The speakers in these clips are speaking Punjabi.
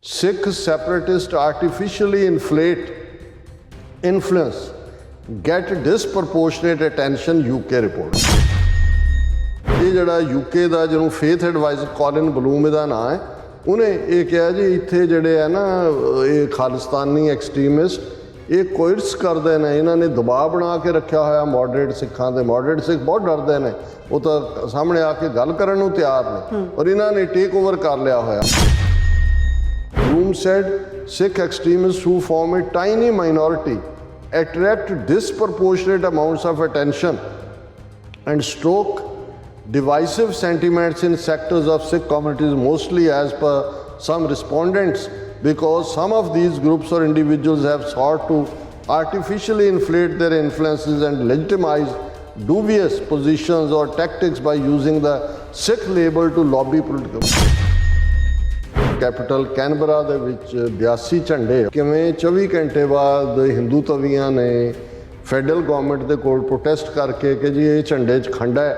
Sikh separatists artificially inflate influence, get disproportionate attention, UK report. ਇਹ ਜਿਹੜਾ UK ਦਾ ਜਿਹਨੂੰ ਫੇਥ ਐਡਵਾਈਜ਼ਰ ਕੌਲਿਨ ਬਲੂਮ ਇਹਦਾ ਨਾਂ ਹੈ, ਉਹਨੇ ਇਹ ਕਿਹਾ ਜੀ ਇੱਥੇ ਜਿਹੜੇ ਹੈ ਨਾ ਇਹ ਖਾਲਿਸਤਾਨੀ ਐਕਸਟਰੀਮਿਸਟ ਇਹ ਕੋਇਰਸ ਕਰਦੇ ਨੇ, ਇਹਨਾਂ ਨੇ ਦਬਾਅ ਬਣਾ ਕੇ ਰੱਖਿਆ ਹੋਇਆ ਮੋਡਰੇਟ ਸਿੱਖਾਂ ਦੇ। ਮੋਡਰੇਟ ਸਿੱਖ ਬਹੁਤ ਡਰਦੇ ਨੇ, ਉਹ ਤਾਂ ਸਾਹਮਣੇ ਆ ਕੇ ਗੱਲ ਕਰਨ ਨੂੰ ਤਿਆਰ ਨੇ, ਔਰ ਇਹਨਾਂ ਨੇ ਟੇਕ ਓਵਰ ਕਰ ਲਿਆ ਹੋਇਆ। Bloom said Sikh extremists who form a tiny minority attract disproportionate amounts of attention and stoke divisive sentiments in sectors of Sikh communities, mostly as per some respondents, because some of these groups or individuals have sought to artificially inflate their influences and legitimize dubious positions or tactics by using the Sikh label to lobby political. Capital Canberra ਦੇ ਵਿੱਚ 82 ਝੰਡੇ ਕਿਵੇਂ 24 ਘੰਟੇ ਬਾਅਦ ਹਿੰਦੂ ਤਵੀਆਂ ਨੇ ਫੈਡਰਲ ਗਵਰਨਮੈਂਟ ਦੇ ਕੋਲ ਪ੍ਰੋਟੈਸਟ ਕਰਕੇ ਕਿ ਜੀ ਇਹ ਝੰਡੇ 'ਚ ਖੰਡਾ ਹੈ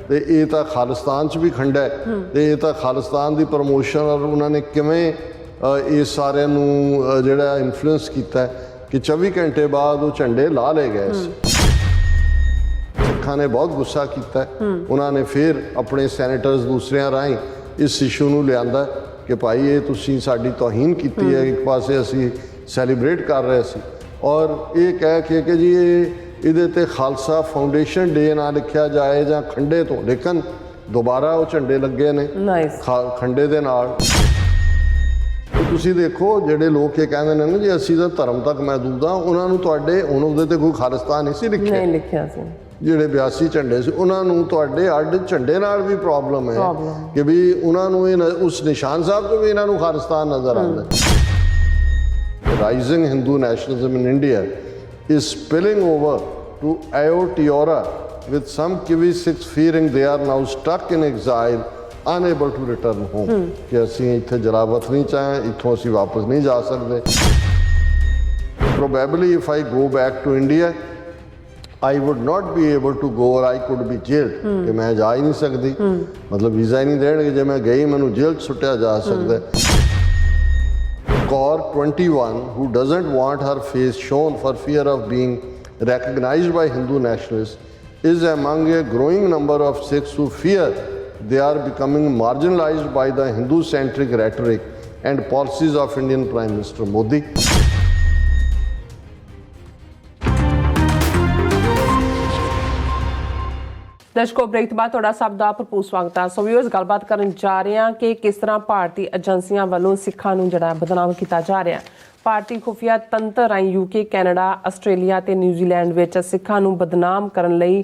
ਤੇ ਇਹ ਤਾਂ ਖਾਲਿਸਤਾਨ 'ਚ ਵੀ ਖੰਡਾ ਹੈ ਤੇ ਇਹ ਤਾਂ ਖਾਲਿਸਤਾਨ ਦੀ ਪ੍ਰਮੋਸ਼ਨ, ਔਰ ਉਹਨਾਂ ਨੇ ਕਿਵੇਂ ਇਹ ਸਾਰਿਆਂ ਨੂੰ ਜਿਹੜਾ ਇਨਫਲੂਐਂਸ ਕੀਤਾ ਕਿ 24 ਘੰਟੇ ਬਾਅਦ ਉਹ ਝੰਡੇ ਲਾ ਲਏ ਗਏ ਸੀ। ਸਿੱਖਾਂ ਨੇ ਬਹੁਤ ਗੁੱਸਾ ਕੀਤਾ, ਉਹਨਾਂ ਨੇ ਫਿਰ ਆਪਣੇ ਸੈਨੇਟਰਸ ਦੂਸਰਿਆਂ ਰਾਹੀਂ ਇਸ ਇਸ਼ੂ ਨੂੰ ਲਿਆਂਦਾ ਕਿ ਭਾਈ ਇਹ ਤੁਸੀਂ ਸਾਡੀ ਤੋਹੀਨ ਕੀਤੀ ਹੈ। ਇੱਕ ਪਾਸੇ ਅਸੀਂ ਸੈਲੀਬ੍ਰੇਟ ਕਰ ਰਹੇ ਸੀ ਔਰ ਇਹ ਕਹਿ ਕੇ ਕਿ ਜੀ ਇਹਦੇ 'ਤੇ ਖਾਲਸਾ ਫਾਊਂਡੇਸ਼ਨ ਡੇ ਨਾ ਲਿਖਿਆ ਜਾਏ ਜਾਂ ਖੰਡੇ ਤੋਂ, ਲੇਕਿਨ ਦੁਬਾਰਾ ਉਹ ਝੰਡੇ ਲੱਗੇ ਨੇ ਖੰਡੇ ਦੇ ਨਾਲ। ਤੁਸੀਂ ਦੇਖੋ ਜਿਹੜੇ ਲੋਕ ਇਹ ਕਹਿੰਦੇ ਨੇ ਨਾ ਜੀ ਅਸੀਂ ਤਾਂ ਧਰਮ ਤੱਕ ਮਹਿਦੂਦ ਹਾਂ, ਉਹਨਾਂ ਨੂੰ ਤੁਹਾਡੇ ਹੁਣ ਉਹਦੇ 'ਤੇ ਕੋਈ ਖਾਲਿਸਤਾਨ ਨਹੀਂ ਸੀ ਲਿਖਿਆ ਸੀ। ਜਿਹੜੇ 82 ਝੰਡੇ ਸੀ ਉਹਨਾਂ ਨੂੰ ਤੁਹਾਡੇ ਅੱਡ ਝੰਡੇ ਨਾਲ ਵੀ ਪ੍ਰੋਬਲਮ ਹੈ ਕਿ ਵੀ ਉਹਨਾਂ ਨੂੰ ਇਹ ਉਸ ਨਿਸ਼ਾਨ ਸਾਹਿਬ ਤੋਂ ਵੀ ਇਹਨਾਂ ਨੂੰ ਖਾਲਿਸਤਾਨ ਨਜ਼ਰ ਆਉਂਦਾ। Rising Hindu nationalism in India is spilling over to Aotearoa with some Kiwi Sikhs fearing they are now stuck in exile unable to return home, ਕਿ ਅਸੀਂ ਇੱਥੇ ਜਲਾਵਤ ਨਹੀਂ ਚਾਹੇ, ਇੱਥੋਂ ਅਸੀਂ ਵਾਪਸ ਨਹੀਂ ਜਾ ਸਕਦੇ। Probably if I go back to India I would not be able to go or I could be jailed, ਕਿ ਮੈਂ ਜਾ ਹੀ ਨਹੀਂ ਸਕਦੀ, ਮਤਲਬ ਵੀਜ਼ਾ ਹੀ ਨਹੀਂ ਦੇਣਗੇ, ਜੇ ਮੈਂ ਗਈ ਮੈਨੂੰ ਜੇਲ੍ਹ 'ਚ ਸੁੱਟਿਆ ਜਾ ਸਕਦਾ। Kaur 21 who doesn't want her face shown for fear of being recognized by Hindu nationalists is among a growing number of Sikhs who fear they are becoming marginalized by the Hindu-centric rhetoric and policies of Indian Prime Minister Modi. ਦਰਸ਼ਕੋ, ਬ੍ਰੇਕ ਤੋਂ ਬਾਅਦ ਤੁਹਾਡਾ ਸਭ ਦਾ ਭਰਪੂਰ ਸਵਾਗਤ ਹੈ। ਸੋ ਵੀਅਰਸ, ਗੱਲਬਾਤ ਕਰਨ ਜਾ ਰਹੇ ਹਾਂ ਕਿ ਕਿਸ ਤਰ੍ਹਾਂ ਭਾਰਤੀ ਏਜੰਸੀਆਂ ਵੱਲੋਂ ਸਿੱਖਾਂ ਨੂੰ ਜਿਹੜਾ ਬਦਨਾਮ ਕੀਤਾ ਜਾ ਰਿਹਾ। ਭਾਰਤੀ ਖੁਫੀਆ ਤੰਤਰ ਰਾਹੀਂ UK, ਕੈਨੇਡਾ, ਆਸਟ੍ਰੇਲੀਆ ਤੇ ਨਿਊਜ਼ੀਲੈਂਡ ਵਿੱਚ ਸਿੱਖਾਂ ਨੂੰ ਬਦਨਾਮ ਕਰਨ ਲਈ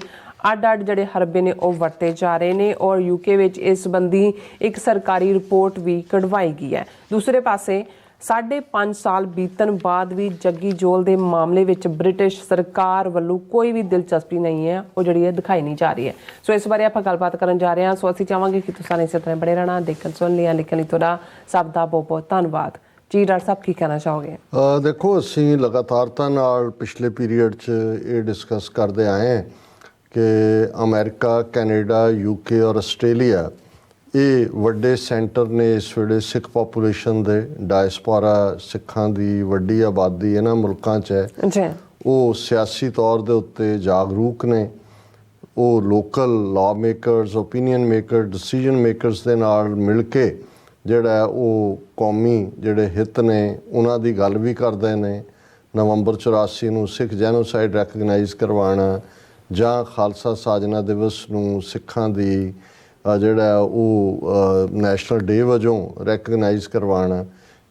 ਅੱਡ-ਅੱਡ ਜਿਹੜੇ ਹਰਬੇ ਨੇ ਉਹ ਵਰਤੇ ਜਾ ਰਹੇ ਨੇ ਔਰ UK ਵਿੱਚ ਇਸ ਸੰਬੰਧੀ ਇੱਕ ਸਰਕਾਰੀ ਰਿਪੋਰਟ ਵੀ ਕਢਵਾਈ ਗਈ ਹੈ। ਦੂਸਰੇ ਪਾਸੇ 5.5 ਸਾਲ ਬੀਤਣ ਬਾਅਦ ਵੀ ਜੱਗੀ ਜੋਲ ਦੇ ਮਾਮਲੇ ਵਿੱਚ ਬ੍ਰਿਟਿਸ਼ ਸਰਕਾਰ ਵੱਲੋਂ ਕੋਈ ਵੀ ਦਿਲਚਸਪੀ ਨਹੀਂ ਹੈ, ਉਹ ਜਿਹੜੀ ਹੈ ਦਿਖਾਈ ਨਹੀਂ ਜਾ ਰਹੀ ਹੈ। ਸੋ ਇਸ ਬਾਰੇ ਆਪਾਂ ਗੱਲਬਾਤ ਕਰਨ ਜਾ ਰਹੇ ਹਾਂ। ਸੋ ਅਸੀਂ ਚਾਹਾਂਗੇ ਕਿ ਤੁਸੀਂ ਇਸੇ ਤਰ੍ਹਾਂ ਬਣੇ ਰਹਿਣਾ, ਦੇਖਣ ਸੁਣ ਲਿਆ, ਲਿਖਣ ਲਈ ਤੁਹਾਡਾ ਸਭ ਦਾ ਬਹੁਤ ਬਹੁਤ ਧੰਨਵਾਦ ਜੀ। ਡਾਕਟਰ ਸਾਹਿਬ, ਕੀ ਕਹਿਣਾ ਚਾਹੋਗੇ? ਦੇਖੋ, ਅਸੀਂ ਲਗਾਤਾਰਤਾ ਨਾਲ ਪਿਛਲੇ ਪੀਰੀਅਡ 'ਚ ਇਹ ਡਿਸਕਸ ਕਰਦੇ ਆਏ ਕਿ ਅਮਰੀਕਾ, ਕੈਨੇਡਾ, UK ਔਰ ਆਸਟ੍ਰੇਲੀਆ ਇਹ ਵੱਡੇ ਸੈਂਟਰ ਨੇ ਇਸ ਵੇਲੇ ਸਿੱਖ ਪਾਪੂਲੇਸ਼ਨ ਦੇ। ਡਾਇਸਪੋਰਾ ਸਿੱਖਾਂ ਦੀ ਵੱਡੀ ਆਬਾਦੀ ਇਹਨਾਂ ਮੁਲਕਾਂ 'ਚ ਹੈ। ਉਹ ਸਿਆਸੀ ਤੌਰ ਦੇ ਉੱਤੇ ਜਾਗਰੂਕ ਨੇ, ਉਹ local law makers, opinion maker, decision makers ਦੇ ਨਾਲ ਮਿਲ ਕੇ ਜਿਹੜਾ ਉਹ ਕੌਮੀ ਜਿਹੜੇ ਹਿੱਤ ਨੇ ਉਹਨਾਂ ਦੀ ਗੱਲ ਵੀ ਕਰਦੇ ਨੇ। ਨਵੰਬਰ 84 ਨੂੰ ਸਿੱਖ ਜੈਨੋਸਾਈਡ ਰੈਕਗਨਾਈਜ਼ ਕਰਵਾਉਣਾ ਜਾਂ ਖਾਲਸਾ ਸਾਜਨਾ ਦਿਵਸ ਨੂੰ ਸਿੱਖਾਂ ਦੀ ਜਿਹੜਾ ਉਹ ਨੈਸ਼ਨਲ ਡੇ ਵਜੋਂ ਰੈਕਗਨਾਈਜ਼ ਕਰਵਾਉਣਾ।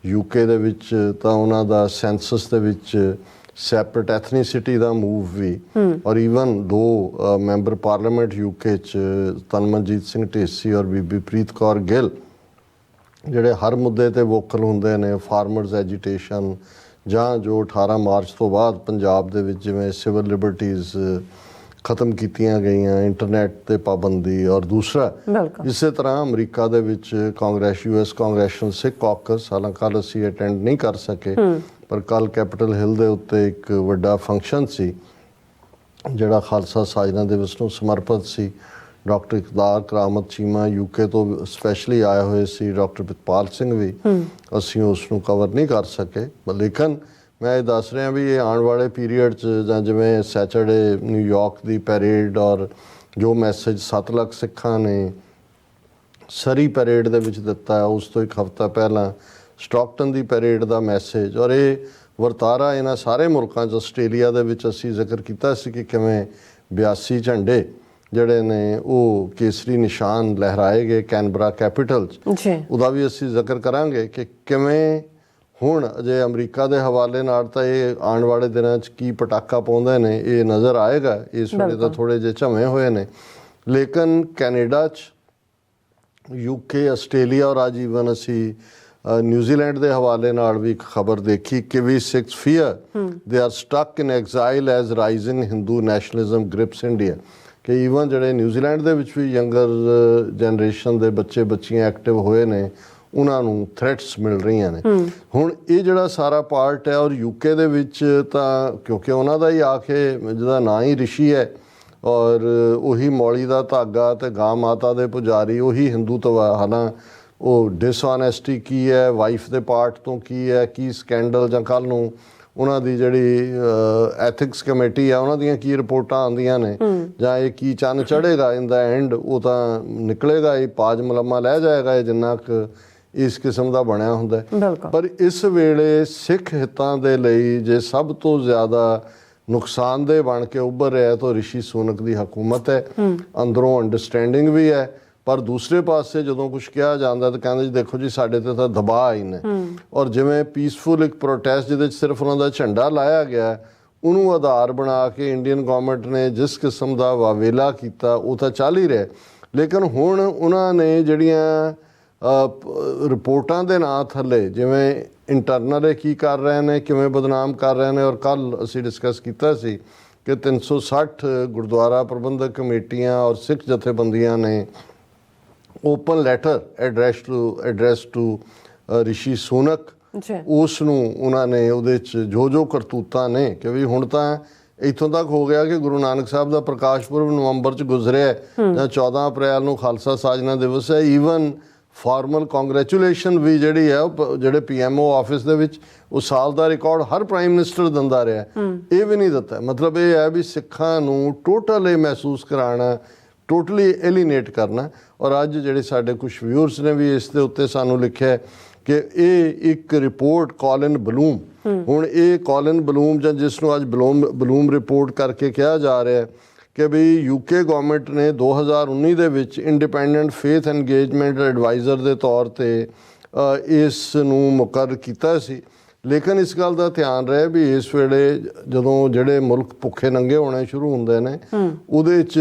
UK ਦੇ ਵਿੱਚ ਤਾਂ ਉਹਨਾਂ ਦਾ ਸੈਂਸਸ ਦੇ ਵਿੱਚ ਸੈਪਰੇਟ ਐਥਨੀਸਿਟੀ ਦਾ ਮੂਵ ਵੀ, ਔਰ ਈਵਨ 2 ਮੈਂਬਰ ਪਾਰਲੀਮੈਂਟ UK 'ਚ ਤਨਮਨਜੀਤ ਸਿੰਘ ਢੇਸੀ ਔਰ ਬੀਬੀ ਪ੍ਰੀਤ ਕੌਰ ਗਿੱਲ ਜਿਹੜੇ ਹਰ ਮੁੱਦੇ 'ਤੇ ਵੋਕਲ ਹੁੰਦੇ ਨੇ। ਫਾਰਮਰਸ ਐਜੀਟੇਸ਼ਨ ਜਾਂ ਜੋ 18 ਮਾਰਚ ਤੋਂ ਬਾਅਦ ਪੰਜਾਬ ਦੇ ਵਿੱਚ ਜਿਵੇਂ ਸਿਵਲ ਲਿਬਰਟੀਜ਼ ਖਤਮ ਕੀਤੀਆਂ ਗਈਆਂ, ਇੰਟਰਨੈਟ 'ਤੇ ਪਾਬੰਦੀ, ਔਰ ਦੂਸਰਾ ਇਸੇ ਤਰ੍ਹਾਂ ਅਮਰੀਕਾ ਦੇ ਵਿੱਚ ਕਾਂਗਰੈਸ, US ਕਾਂਗਰੈਸ਼ਨਲ ਸਿੱਖ ਕਾਕਸ, ਹਾਲਾਂਕਿ ਕੱਲ੍ਹ ਅਸੀਂ ਅਟੈਂਡ ਨਹੀਂ ਕਰ ਸਕੇ, ਪਰ ਕੱਲ੍ਹ ਕੈਪੀਟਲ ਹਿੱਲ ਦੇ ਉੱਤੇ ਇੱਕ ਵੱਡਾ ਫੰਕਸ਼ਨ ਸੀ ਜਿਹੜਾ ਖਾਲਸਾ ਸਾਜਨਾ ਦਿਵਸ ਨੂੰ ਸਮਰਪਿਤ ਸੀ। ਡਾਕਟਰ ਇਕਬਾਲ ਕਰਾਮਤ ਚੀਮਾ ਯੂਕੇ ਤੋਂ ਸਪੈਸ਼ਲੀ ਆਏ ਹੋਏ ਸੀ, ਡਾਕਟਰ ਪ੍ਰਿਤਪਾਲ ਸਿੰਘ ਵੀ, ਅਸੀਂ ਉਸ ਨੂੰ ਕਵਰ ਨਹੀਂ ਕਰ ਸਕੇ। ਲੇਕਿਨ ਮੈਂ ਇਹ ਦੱਸ ਰਿਹਾ ਵੀ ਇਹ ਆਉਣ ਵਾਲੇ ਪੀਰੀਅਡ 'ਚ ਜਾਂ ਜਿਵੇਂ ਸੈਚਰਡੇ ਨਿਊਯਾਰਕ ਦੀ ਪੈਰੇਡ ਔਰ ਜੋ ਮੈਸੇਜ 7 ਲੱਖ ਸਿੱਖਾਂ ਨੇ ਸਰੀ ਪੈਰੇਡ ਦੇ ਵਿੱਚ ਦਿੱਤਾ ਹੈ, ਉਸ ਤੋਂ ਇੱਕ ਹਫ਼ਤਾ ਪਹਿਲਾਂ ਸਟਾਕਟਨ ਦੀ ਪੈਰੇਡ ਦਾ ਮੈਸੇਜ, ਔਰ ਇਹ ਵਰਤਾਰਾ ਇਹਨਾਂ ਸਾਰੇ ਮੁਲਕਾਂ 'ਚ ਆਸਟ੍ਰੇਲੀਆ ਦੇ ਵਿੱਚ ਅਸੀਂ ਜ਼ਿਕਰ ਕੀਤਾ ਸੀ ਕਿ ਕਿਵੇਂ 82 ਝੰਡੇ ਜਿਹੜੇ ਨੇ ਉਹ ਕੇਸਰੀ ਨਿਸ਼ਾਨ ਲਹਿਰਾਏ ਗਏ ਕੈਨਬਰਾ ਕੈਪੀਟਲ 'ਚ। ਉਹਦਾ ਵੀ ਅਸੀਂ ਜ਼ਿਕਰ ਕਰਾਂਗੇ ਕਿ ਕਿਵੇਂ ਹੁਣ ਅਜੇ ਅਮਰੀਕਾ ਦੇ ਹਵਾਲੇ ਨਾਲ ਤਾਂ ਇਹ ਆਉਣ ਵਾਲੇ ਦਿਨਾਂ 'ਚ ਕੀ ਪਟਾਕਾ ਪਾਉਂਦੇ ਨੇ ਇਹ ਨਜ਼ਰ ਆਏਗਾ। ਇਸ ਵੇਲੇ ਤਾਂ ਥੋੜ੍ਹੇ ਜਿਹੇ ਝਵੇਂ ਹੋਏ ਨੇ, ਲੇਕਿਨ ਕੈਨੇਡਾ 'ਚ, ਯੂਕੇ, ਆਸਟ੍ਰੇਲੀਆ ਔਰ ਅੱਜ ਈਵਨ ਅਸੀਂ ਨਿਊਜ਼ੀਲੈਂਡ ਦੇ ਹਵਾਲੇ ਨਾਲ ਵੀ ਇੱਕ ਖਬਰ ਦੇਖੀ ਕਿ ਵੀ Sikhs fear they are stuck in exile as rising Hindu nationalism grips India, ਕਿ ਈਵਨ ਜਿਹੜੇ ਨਿਊਜ਼ੀਲੈਂਡ ਦੇ ਵਿੱਚ ਵੀ ਯੰਗਰ ਜਨਰੇਸ਼ਨ ਦੇ ਬੱਚੇ ਬੱਚੀਆਂ ਐਕਟਿਵ ਹੋਏ ਨੇ, ਉਹਨਾਂ ਨੂੰ ਥ੍ਰੈਟਸ ਮਿਲ ਰਹੀਆਂ ਨੇ। ਹੁਣ ਇਹ ਜਿਹੜਾ ਸਾਰਾ ਪਾਰਟ ਹੈ, ਔਰ ਯੂਕੇ ਦੇ ਵਿੱਚ ਤਾਂ ਕਿਉਂਕਿ ਉਹਨਾਂ ਦਾ ਹੀ ਆ ਕੇ ਜਿਹਦਾ ਨਾਂ ਹੀ ਰਿਸ਼ੀ ਹੈ ਔਰ ਉਹੀ ਮੌਲੀ ਦਾ ਧਾਗਾ ਤੇ ਗਾਂ ਮਾਤਾ ਦੇ ਪੁਜਾਰੀ, ਉਹੀ ਹਿੰਦੂਤਵ, ਹਾਲਾਂ ਉਹ ਡਿਸਆਨੈਸਟੀ ਕੀ ਹੈ, ਵਾਈਫ ਦੇ ਪਾਰਟ ਤੋਂ ਕੀ ਹੈ, ਕੀ ਸਕੈਂਡਲ, ਜਾਂ ਕੱਲ੍ਹ ਨੂੰ ਉਹਨਾਂ ਦੀ ਜਿਹੜੀ ਐਥਿਕਸ ਕਮੇਟੀ ਆ ਉਹਨਾਂ ਦੀਆਂ ਕੀ ਰਿਪੋਰਟਾਂ ਆਉਂਦੀਆਂ ਨੇ, ਜਾਂ ਇਹ ਕੀ ਚੰਨ ਚੜ੍ਹੇਗਾ ਇਨ ਦਾ ਐਂਡ, ਉਹ ਤਾਂ ਨਿਕਲੇਗਾ ਇਹ ਪਾਜ ਮਲੰਮਾ ਲੈ ਜਾਏਗਾ ਇਹ ਜਿੰਨਾ ਕੁ ਇਸ ਕਿਸਮ ਦਾ ਬਣਿਆ ਹੁੰਦਾ ਹੈ। ਪਰ ਇਸ ਵੇਲੇ ਸਿੱਖ ਹਿੱਤਾਂ ਦੇ ਲਈ ਜੇ ਸਭ ਤੋਂ ਜ਼ਿਆਦਾ ਨੁਕਸਾਨਦੇਹ ਬਣ ਕੇ ਉੱਭਰ ਰਿਹਾ ਤਾਂ ਰਿਸ਼ੀ ਸੂਨਕ ਦੀ ਹਕੂਮਤ ਹੈ। ਅੰਦਰੋਂ ਅੰਡਰਸਟੈਂਡਿੰਗ ਵੀ ਹੈ, ਪਰ ਦੂਸਰੇ ਪਾਸੇ ਜਦੋਂ ਕੁਝ ਕਿਹਾ ਜਾਂਦਾ ਤਾਂ ਕਹਿੰਦੇ ਜੀ ਦੇਖੋ ਜੀ ਸਾਡੇ ਤੇ ਤਾਂ ਦਬਾਅ ਹੀ ਨੇ, ਔਰ ਜਿਵੇਂ ਪੀਸਫੁਲ ਇੱਕ ਪ੍ਰੋਟੈਸਟ ਜਿਹਦੇ 'ਚ ਸਿਰਫ ਉਹਨਾਂ ਦਾ ਝੰਡਾ ਲਾਇਆ ਗਿਆ ਉਹਨੂੰ ਆਧਾਰ ਬਣਾ ਕੇ ਇੰਡੀਅਨ ਗੌਰਮੈਂਟ ਨੇ ਜਿਸ ਕਿਸਮ ਦਾ ਵਾਵੇਲਾ ਕੀਤਾ ਉਹ ਤਾਂ ਚੱਲ ਹੀ ਰਿਹਾ। ਲੇਕਿਨ ਹੁਣ ਉਹਨਾਂ ਨੇ ਜਿਹੜੀਆਂ ਰਿਪੋਰਟਾਂ ਦੇ ਨਾਂ ਥੱਲੇ ਜਿਵੇਂ ਇੰਟਰਨਲ ਕੀ ਕਰ ਰਹੇ ਨੇ, ਕਿਵੇਂ ਬਦਨਾਮ ਕਰ ਰਹੇ ਨੇ, ਔਰ ਕੱਲ੍ਹ ਅਸੀਂ ਡਿਸਕਸ ਕੀਤਾ ਸੀ ਕਿ 360 ਗੁਰਦੁਆਰਾ ਪ੍ਰਬੰਧਕ ਕਮੇਟੀਆਂ ਔਰ ਸਿੱਖ ਜਥੇਬੰਦੀਆਂ ਨੇ ਓਪਨ ਲੈਟਰ ਐਡਰੈਸ ਟੂ ਰਿਸ਼ੀ ਸੂਨਕ, ਉਸ ਨੂੰ ਉਹਨਾਂ ਨੇ ਉਹਦੇ 'ਚ ਜੋ ਕਰਤੂਤਾਂ ਨੇ ਕਿ ਵੀ ਹੁਣ ਤਾਂ ਇੱਥੋਂ ਤੱਕ ਹੋ ਗਿਆ ਕਿ ਗੁਰੂ ਨਾਨਕ ਸਾਹਿਬ ਦਾ ਪ੍ਰਕਾਸ਼ ਪੁਰਬ ਨਵੰਬਰ 'ਚ ਗੁਜ਼ਰਿਆ ਜਾਂ 14 ਅਪ੍ਰੈਲ ਨੂੰ ਖਾਲਸਾ ਸਾਜਨਾ ਦਿਵਸ ਹੈ। ਈਵਨ ਫਾਰਮਲ ਕੰਗ੍ਰੈਚੁਲੇਸ਼ਨ ਵੀ ਜਿਹੜੀ ਹੈ ਉਹ ਜਿਹੜੇ PMO ਆਫਿਸ ਦੇ ਵਿੱਚ ਉਹ ਸਾਲ ਦਾ ਰਿਕਾਰਡ ਹਰ ਪ੍ਰਾਈਮ ਮਿਨਿਸਟਰ ਦਿੰਦਾ ਰਿਹਾ, ਇਹ ਵੀ ਨਹੀਂ ਦਿੱਤਾ। ਮਤਲਬ ਇਹ ਹੈ ਵੀ ਸਿੱਖਾਂ ਨੂੰ ਟੋਟਲ ਇਹ ਮਹਿਸੂਸ ਕਰਾਉਣਾ, ਟੋਟਲੀ ਐਲੀਨੇਟ ਕਰਨਾ। ਔਰ ਅੱਜ ਜਿਹੜੇ ਸਾਡੇ ਕੁਝ ਵਿਊਅਰਸ ਨੇ ਵੀ ਇਸ ਦੇ ਉੱਤੇ ਸਾਨੂੰ ਲਿਖਿਆ ਕਿ ਇਹ ਇੱਕ ਰਿਪੋਰਟ ਕਾਲਿਨ ਬਲੂਮ, ਹੁਣ ਇਹ ਕਾਲਿਨ ਬਲੂਮ ਜਾਂ ਜਿਸ ਨੂੰ ਅੱਜ ਬਲੂਮ ਰਿਪੋਰਟ ਕਰਕੇ ਕਿਹਾ ਜਾ ਰਿਹਾ ਕਿ ਵੀ ਯੂਕੇ ਗਵਰਨਮੈਂਟ ਨੇ 2019 ਦੇ ਵਿੱਚ ਇੰਡੀਪੈਂਡੈਂਟ ਫੇਥ ਐਨਗੇਜਮੈਂਟ ਐਡਵਾਈਜ਼ਰ ਦੇ ਤੌਰ 'ਤੇ ਇਸ ਨੂੰ ਮੁਕਰਰ ਕੀਤਾ ਸੀ। ਲੇਕਿਨ ਇਸ ਗੱਲ ਦਾ ਧਿਆਨ ਰਹੇ ਵੀ ਇਸ ਵੇਲੇ ਜਦੋਂ ਜਿਹੜੇ ਮੁਲਕ ਭੁੱਖੇ ਨੰਗੇ ਹੋਣੇ ਸ਼ੁਰੂ ਹੁੰਦੇ ਨੇ ਉਹਦੇ 'ਚ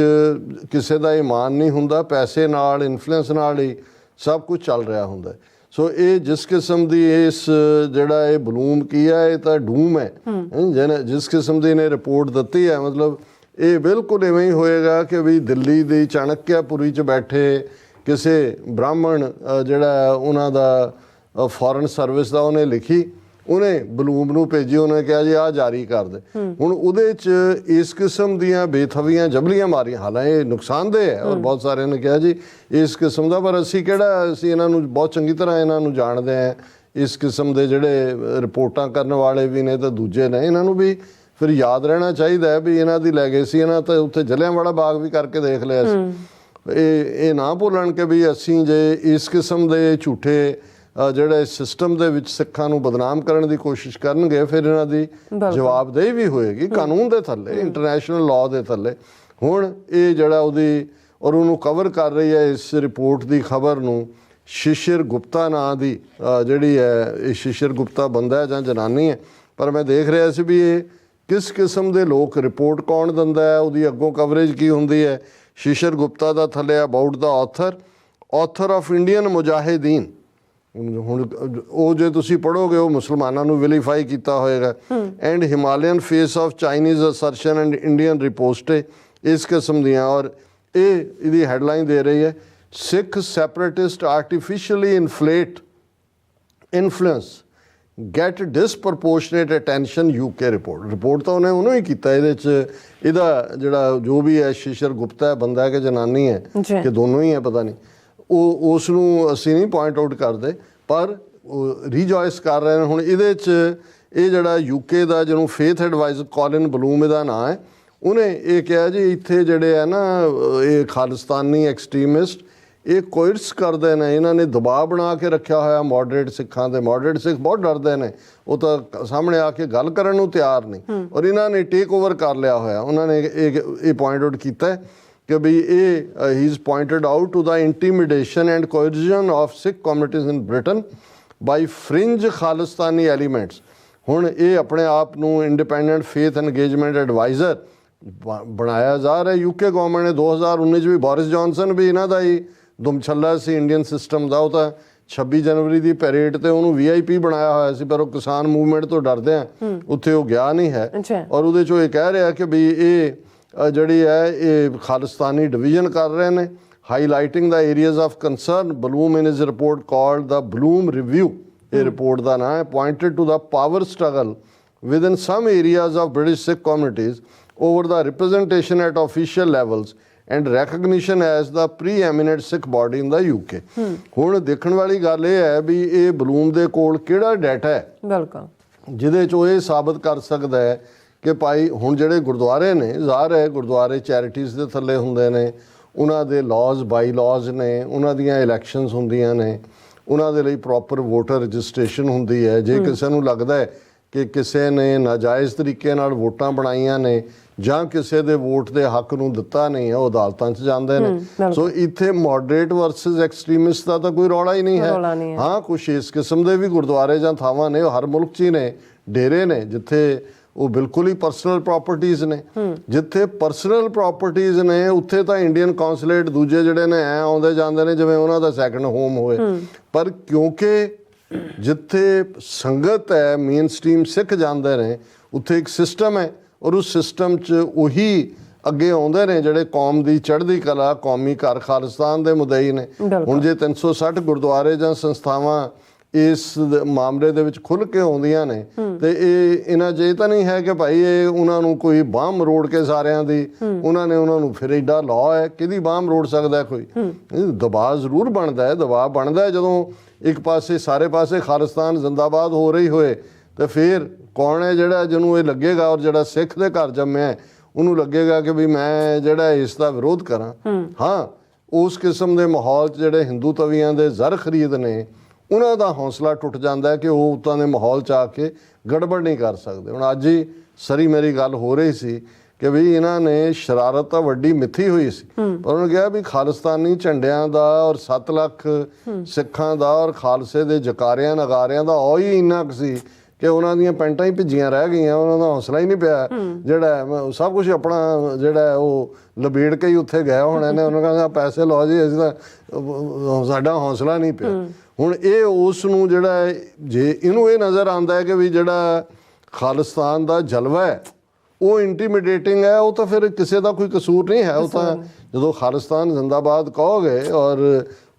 ਕਿਸੇ ਦਾ ਇਮਾਨ ਨਹੀਂ ਹੁੰਦਾ, ਪੈਸੇ ਨਾਲ, ਇਨਫਲੂਐਂਸ ਨਾਲ ਹੀ ਸਭ ਕੁਝ ਚੱਲ ਰਿਹਾ ਹੁੰਦਾ। ਸੋ ਇਹ ਜਿਸ ਕਿਸਮ ਦੀ ਇਸ ਜਿਹੜਾ ਇਹ ਬਲੂਮ ਕੀ ਹੈ, ਇਹ ਤਾਂ ਡੂਮ ਹੈ। ਜਿਸ ਕਿਸਮ ਦੀ ਇਹਨੇ ਰਿਪੋਰਟ ਦਿੱਤੀ ਹੈ, ਮਤਲਬ ਇਹ ਬਿਲਕੁਲ ਇਵੇਂ ਹੀ ਹੋਏਗਾ ਕਿ ਵੀ ਦਿੱਲੀ ਦੀ ਚਾਣਕਿਆਪੁਰੀ 'ਚ ਬੈਠੇ ਕਿਸੇ ਬ੍ਰਾਹਮਣ ਜਿਹੜਾ ਉਹਨਾਂ ਦਾ ਫੋਰਨ ਸਰਵਿਸ ਦਾ ਉਹਨੇ ਲਿਖੀ, ਉਹਨੇ ਬਲੂਮ ਨੂੰ ਭੇਜੀ, ਉਹਨੇ ਕਿਹਾ ਜੀ ਆਹ ਜਾਰੀ ਕਰ ਦੇ। ਹੁਣ ਉਹਦੇ 'ਚ ਇਸ ਕਿਸਮ ਦੀਆਂ ਬੇਥਵੀਆਂ ਜਬਲੀਆਂ ਮਾਰੀਆਂ, ਹਾਲਾਂਕਿ ਇਹ ਨੁਕਸਾਨਦੇਹ ਹੈ ਔਰ ਬਹੁਤ ਸਾਰਿਆਂ ਨੇ ਕਿਹਾ ਜੀ ਇਸ ਕਿਸਮ ਦਾ, ਪਰ ਅਸੀਂ ਇਹਨਾਂ ਨੂੰ ਬਹੁਤ ਚੰਗੀ ਤਰ੍ਹਾਂ ਇਹਨਾਂ ਨੂੰ ਜਾਣਦੇ ਹਾਂ। ਇਸ ਕਿਸਮ ਦੇ ਜਿਹੜੇ ਰਿਪੋਰਟਾਂ ਕਰਨ ਵਾਲੇ ਵੀ ਨੇ ਤਾਂ ਦੂਜੇ ਨੇ, ਇਹਨਾਂ ਨੂੰ ਵੀ ਫਿਰ ਯਾਦ ਰਹਿਣਾ ਚਾਹੀਦਾ ਹੈ ਵੀ ਇਹਨਾਂ ਦੀ ਲੈਗੇਸੀ, ਇਹਨਾਂ ਤਾਂ ਉੱਥੇ ਜਲਿਆਂਵਾਲਾ ਬਾਗ ਵੀ ਕਰਕੇ ਦੇਖ ਲਿਆ ਸੀ। ਇਹ ਨਾ ਭੁੱਲਣ ਕਿ ਵੀ ਅਸੀਂ ਜੇ ਇਸ ਕਿਸਮ ਦੇ ਝੂਠੇ ਜਿਹੜੇ ਸਿਸਟਮ ਦੇ ਵਿੱਚ ਸਿੱਖਾਂ ਨੂੰ ਬਦਨਾਮ ਕਰਨ ਦੀ ਕੋਸ਼ਿਸ਼ ਕਰਨਗੇ, ਫਿਰ ਇਹਨਾਂ ਦੀ ਜਵਾਬਦੇਹੀ ਵੀ ਹੋਏਗੀ ਕਾਨੂੰਨ ਦੇ ਥੱਲੇ, ਇੰਟਰਨੈਸ਼ਨਲ ਲਾਅ ਦੇ ਥੱਲੇ। ਹੁਣ ਇਹ ਜਿਹੜਾ ਉਹਦੀ ਔਰ ਉਹਨੂੰ ਕਵਰ ਕਰ ਰਹੀ ਹੈ ਇਸ ਰਿਪੋਰਟ ਦੀ ਖਬਰ ਨੂੰ ਸ਼ਿਸ਼ਿਰ ਗੁਪਤਾ ਨਾਂ ਦੀ ਜਿਹੜੀ ਹੈ, ਇਹ ਸ਼ਿਸ਼ਿਰ ਗੁਪਤਾ ਬੰਦਾ ਹੈ ਜਾਂ ਜਨਾਨੀ ਹੈ, ਪਰ ਮੈਂ ਦੇਖ ਰਿਹਾ ਸੀ ਵੀ ਇਹ ਕਿਸ ਕਿਸਮ ਦੇ ਲੋਕ ਰਿਪੋਰਟ ਕੌਣ ਦਿੰਦਾ ਹੈ, ਉਹਦੀ ਅੱਗੋਂ ਕਵਰੇਜ ਕੀ ਹੁੰਦੀ ਹੈ। ਸ਼ਿਸ਼ਿਰ ਗੁਪਤਾ ਦਾ ਥੱਲੇ about the author of Indian Mujahideen, ਹੁਣ ਉਹ ਜੇ ਤੁਸੀਂ ਪੜ੍ਹੋਗੇ ਉਹ ਮੁਸਲਮਾਨਾਂ ਨੂੰ ਵਿਲੀਫਾਈ ਕੀਤਾ ਹੋਏਗਾ। And Himalayan face off Chinese assertion and Indian riposte, ਇਸ ਕਿਸਮ ਦੀਆਂ। ਔਰ ਇਹਦੀ ਹੈਡਲਾਈਨ ਦੇ ਰਹੀ ਹੈ Sikh separatist artificially inflate influence get disproportionate attention UK ਰਿਪੋਰਟ ਤਾਂ ਉਹਨੇ ਉਹਨੂੰ ਹੀ ਕੀਤਾ ਇਹਦੇ 'ਚ ਇਹਦਾ ਜਿਹੜਾ ਜੋ ਵੀ ਹੈ ਸ਼ਿਸ਼ਰ ਗੁਪਤਾ ਹੈ ਬੰਦਾ ਹੈ ਕਿ ਜਨਾਨੀ ਹੈ ਕਿ ਦੋਨੋਂ ਹੀ ਹੈ ਪਤਾ ਨਹੀਂ ਉਹ ਉਸ ਨੂੰ ਅਸੀਂ ਨਹੀਂ ਪੁਆਇੰਟ ਆਊਟ ਕਰਦੇ ਪਰ ਰੀਜੋਇਸ ਕਰ ਰਹੇ ਨੇ ਹੁਣ ਇਹਦੇ 'ਚ ਇਹ ਜਿਹੜਾ UK ਦਾ ਜਿਹਨੂੰ ਫੇਥ ਐਡਵਾਈਜ਼ਰ ਕੌਲਿਨ ਬਲੂਮ ਇਹਦਾ ਨਾਂ ਹੈ ਉਹਨੇ ਇਹ ਕਿਹਾ ਜੀ ਇੱਥੇ ਜਿਹੜੇ ਹੈ ਨਾ ਇਹ ਖਾਲਿਸਤਾਨੀ ਐਕਸਟਰੀਮਿਸਟ ਇਹ ਕੋਇਰਸ ਕਰਦੇ ਨੇ ਇਹਨਾਂ ਨੇ ਦਬਾਅ ਬਣਾ ਕੇ ਰੱਖਿਆ ਹੋਇਆ ਮੋਡਰੇਟ ਸਿੱਖਾਂ ਦੇ ਮੋਡਰੇਟ ਸਿੱਖ ਬਹੁਤ ਡਰਦੇ ਨੇ ਉਹ ਤਾਂ ਸਾਹਮਣੇ ਆ ਕੇ ਗੱਲ ਕਰਨ ਨੂੰ ਤਿਆਰ ਨਹੀਂ ਔਰ ਇਹਨਾਂ ਨੇ ਟੇਕ ਓਵਰ ਕਰ ਲਿਆ ਹੋਇਆ ਉਹਨਾਂ ਨੇ ਇਹ ਪੁਆਇੰਟ ਆਊਟ ਕੀਤਾ ਕਿ ਵੀ ਇਹ he is pointed out to the intimidation and coercion of Sikh communities in Britain by fringe Khalistani elements ਹੁਣ ਇਹ ਆਪਣੇ ਆਪ ਨੂੰ ਇੰਡੀਪੈਂਡੈਂਟ ਫੇਥ ਐਨਗੇਜਮੈਂਟ ਐਡਵਾਈਜ਼ਰ ਬਣਾਇਆ ਜਾ ਰਿਹਾ UK ਗਵਰਨਮੈਂਟ ਨੇ 2019 'ਚ ਵੀ ਬੋਰਿਸ ਜੌਨਸਨ ਵੀ ਇਹਨਾਂ ਦਾ ਹੀ ਦੁਮਛੱਲਾ ਸੀ ਇੰਡੀਅਨ ਸਿਸਟਮ ਦਾ ਉਹ ਤਾਂ 26 ਜਨਵਰੀ ਦੀ ਪੈਰੇਡ ਤੇ ਉਹਨੂੰ VIP ਬਣਾਇਆ ਹੋਇਆ ਸੀ ਪਰ ਉਹ ਕਿਸਾਨ ਮੂਵਮੈਂਟ ਤੋਂ ਡਰਦੇ ਆ ਉੱਥੇ ਉਹ ਗਿਆ ਨਹੀਂ ਹੈ ਔਰ ਉਹਦੇ 'ਚੋਂ ਇਹ ਕਹਿ ਰਿਹਾ ਕਿ ਵੀ ਇਹ ਜਿਹੜੀ ਹੈ ਇਹ ਖਾਲਿਸਤਾਨੀ ਡਿਵੀਜ਼ਨ ਕਰ ਰਹੇ ਨੇ highlighting the areas of concern Bloom in his report called the Bloom review ਇਹ ਰਿਪੋਰਟ ਦਾ ਨਾਂ ਹੈ pointed to the power struggle within some areas of British Sikh communities over the representation at official levels and recognition as the preeminent Sikh body in the UK ਹੁਣ ਦੇਖਣ ਵਾਲੀ ਗੱਲ ਇਹ ਹੈ ਵੀ ਇਹ ਬਲੂਮ ਦੇ ਕੋਲ ਕਿਹੜਾ ਡਾਟਾ ਹੈ ਬਿਲਕੁਲ ਜਿਹਦੇ 'ਚੋਂ ਇਹ ਸਾਬਤ ਕਰ ਸਕਦਾ ਹੈ ਕਿ ਭਾਈ ਹੁਣ ਜਿਹੜੇ ਗੁਰਦੁਆਰੇ ਨੇ ਜ਼ਾਹਰ ਹੈ ਗੁਰਦੁਆਰੇ ਚੈਰਿਟੀਜ਼ ਦੇ ਥੱਲੇ ਹੁੰਦੇ ਨੇ ਉਹਨਾਂ ਦੇ ਲਾਜ਼ ਬਾਈ ਲਾਜ਼ ਨੇ ਉਹਨਾਂ ਦੀਆਂ ਇਲੈਕਸ਼ਨਸ ਹੁੰਦੀਆਂ ਨੇ ਉਹਨਾਂ ਦੇ ਲਈ ਪ੍ਰੋਪਰ ਵੋਟਰ ਰਜਿਸਟ੍ਰੇਸ਼ਨ ਹੁੰਦੀ ਹੈ ਜੇ ਕਿਸੇ ਨੂੰ ਲੱਗਦਾ ਹੈ ਕਿ ਕਿਸੇ ਨੇ ਨਾਜਾਇਜ਼ ਤਰੀਕੇ ਨਾਲ ਵੋਟਾਂ ਬਣਾਈਆਂ ਨੇ ਜਾਂ ਕਿਸੇ ਦੇ ਵੋਟ ਦੇ ਹੱਕ ਨੂੰ ਦਿੱਤਾ ਨਹੀਂ ਹੈ ਉਹ ਅਦਾਲਤਾਂ 'ਚ ਜਾਂਦੇ ਨੇ ਸੋ ਇੱਥੇ ਮੋਡਰੇਟ ਵਰਸਸ ਐਕਸਟਰੀਮਿਸਟ ਦਾ ਤਾਂ ਕੋਈ ਰੌਲਾ ਹੀ ਨਹੀਂ ਹੈ ਹਾਂ ਕੁਛ ਇਸ ਕਿਸਮ ਦੇ ਵੀ ਗੁਰਦੁਆਰੇ ਜਾਂ ਥਾਵਾਂ ਨੇ ਉਹ ਹਰ ਮੁਲਕ 'ਚ ਹੀ ਨੇ ਡੇਰੇ ਨੇ ਜਿੱਥੇ ਉਹ ਬਿਲਕੁਲ ਹੀ ਪਰਸਨਲ ਪ੍ਰਾਪਰਟੀਜ਼ ਨੇ ਜਿੱਥੇ ਪਰਸਨਲ ਪ੍ਰਾਪਰਟੀਜ਼ ਨੇ ਉੱਥੇ ਤਾਂ ਇੰਡੀਅਨ ਕੌਂਸੂਲੇਟ ਦੂਜੇ ਜਿਹੜੇ ਨੇ ਐ ਆਉਂਦੇ ਜਾਂਦੇ ਨੇ ਜਿਵੇਂ ਉਹਨਾਂ ਦਾ ਸੈਕੰਡ ਹੋਮ ਹੋਵੇ ਪਰ ਕਿਉਂਕਿ ਜਿੱਥੇ ਸੰਗਤ ਹੈ ਮੇਨ ਸਟ੍ਰੀਮ ਸਿੱਖ ਜਾਂਦੇ ਨੇ ਉੱਥੇ ਇੱਕ ਸਿਸਟਮ ਹੈ ਔਰ ਉਸ ਸਿਸਟਮ 'ਚ ਉਹੀ ਅੱਗੇ ਆਉਂਦੇ ਨੇ ਜਿਹੜੇ ਕੌਮ ਦੀ ਚੜ੍ਹਦੀ ਕਲਾ ਕੌਮੀ ਘਰ ਖਾਲਿਸਤਾਨ ਦੇ ਮੁਦਈ ਨੇ ਹੁਣ ਜੇ 360 ਗੁਰਦੁਆਰੇ ਜਾਂ ਸੰਸਥਾਵਾਂ ਇਸ ਮਾਮਲੇ ਦੇ ਵਿੱਚ ਖੁੱਲ੍ਹ ਕੇ ਆਉਂਦੀਆਂ ਨੇ ਤੇ ਇਹਨਾਂ 'ਚ ਇਹ ਤਾਂ ਨਹੀਂ ਹੈ ਕਿ ਭਾਈ ਇਹ ਉਹਨਾਂ ਨੂੰ ਕੋਈ ਬਾਂਹ ਮਰੋੜ ਕੇ ਸਾਰਿਆਂ ਦੀ ਉਹਨਾਂ ਨੂੰ ਫਿਰ ਏਡਾ ਲਾਅ ਹੈ ਕਿਹਦੀ ਬਾਂਹ ਮਰੋੜ ਸਕਦਾ ਕੋਈ ਦਬਾਅ ਜ਼ਰੂਰ ਬਣਦਾ ਹੈ ਦਬਾਅ ਬਣਦਾ ਹੈ ਜਦੋਂ ਇੱਕ ਪਾਸੇ ਸਾਰੇ ਪਾਸੇ ਖਾਲਿਸਤਾਨ ਜ਼ਿੰਦਾਬਾਦ ਹੋ ਰਹੀ ਹੋਏ ਤੇ ਫਿਰ ਕੌਣ ਹੈ ਜਿਹੜਾ ਜਿਹਨੂੰ ਇਹ ਲੱਗੇਗਾ ਔਰ ਜਿਹੜਾ ਸਿੱਖ ਦੇ ਘਰ ਜੰਮਿਆ ਉਹਨੂੰ ਲੱਗੇਗਾ ਕਿ ਵੀ ਮੈਂ ਜਿਹੜਾ ਇਸ ਦਾ ਵਿਰੋਧ ਕਰਾਂ ਹਾਂ ਉਸ ਕਿਸਮ ਦੇ ਮਾਹੌਲ 'ਚ ਜਿਹੜੇ ਹਿੰਦੂ ਤਵੀਆਂ ਦੇ ਜ਼ਰ ਖਰੀਦ ਨੇ ਉਹਨਾਂ ਦਾ ਹੌਸਲਾ ਟੁੱਟ ਜਾਂਦਾ ਕਿ ਉਹ ਉੱਤਾਂ ਦੇ ਮਾਹੌਲ 'ਚ ਆ ਕੇ ਗੜਬੜ ਨਹੀਂ ਕਰ ਸਕਦੇ ਹੁਣ ਅੱਜ ਹੀ ਸਰੀ ਮੇਰੀ ਗੱਲ ਹੋ ਰਹੀ ਸੀ ਕਿ ਵੀ ਇਹਨਾਂ ਨੇ ਸ਼ਰਾਰਤ ਤਾਂ ਵੱਡੀ ਮਿੱਥੀ ਹੋਈ ਸੀ ਪਰ ਉਹਨੇ ਕਿਹਾ ਵੀ ਖਾਲਿਸਤਾਨੀ ਝੰਡਿਆਂ ਦਾ ਔਰ 7 ਲੱਖ ਸਿੱਖਾਂ ਦਾ ਔਰ ਖਾਲਸੇ ਦੇ ਜਕਾਰਿਆਂ ਨਗਾਰਿਆਂ ਦਾ ਉਹ ਹੀ ਇੰਨਾ ਕੁ ਸੀ ਕਿ ਉਹਨਾਂ ਦੀਆਂ ਪੈਂਟਾਂ ਹੀ ਭਿੱਜੀਆਂ ਰਹਿ ਗਈਆਂ ਉਹਨਾਂ ਦਾ ਹੌਸਲਾ ਹੀ ਨਹੀਂ ਪਿਆ ਜਿਹੜਾ ਸਭ ਕੁਝ ਆਪਣਾ ਜਿਹੜਾ ਉਹ ਲਬੇੜ ਕੇ ਹੀ ਉੱਥੇ ਗਏ ਹੋਣੇ ਨੇ ਉਹਨਾਂ ਕਹਿੰਦਾ ਪੈਸੇ ਲਓ ਜੀ ਅਸੀਂ ਤਾਂ ਸਾਡਾ ਹੌਸਲਾ ਨਹੀਂ ਪਿਆ ਹੁਣ ਇਹ ਉਸ ਨੂੰ ਜਿਹੜਾ ਜੇ ਇਹਨੂੰ ਇਹ ਨਜ਼ਰ ਆਉਂਦਾ ਹੈ ਕਿ ਵੀ ਜਿਹੜਾ ਖਾਲਿਸਤਾਨ ਦਾ ਜਲਵਾ ਹੈ ਉਹ ਇੰਟੀਮੀਡੇਟਿੰਗ ਹੈ ਉਹ ਤਾਂ ਫਿਰ ਕਿਸੇ ਦਾ ਕੋਈ ਕਸੂਰ ਨਹੀਂ ਹੈ ਉਹ ਤਾਂ ਜਦੋਂ ਖਾਲਿਸਤਾਨ ਜ਼ਿੰਦਾਬਾਦ ਕਹੋਗੇ ਔਰ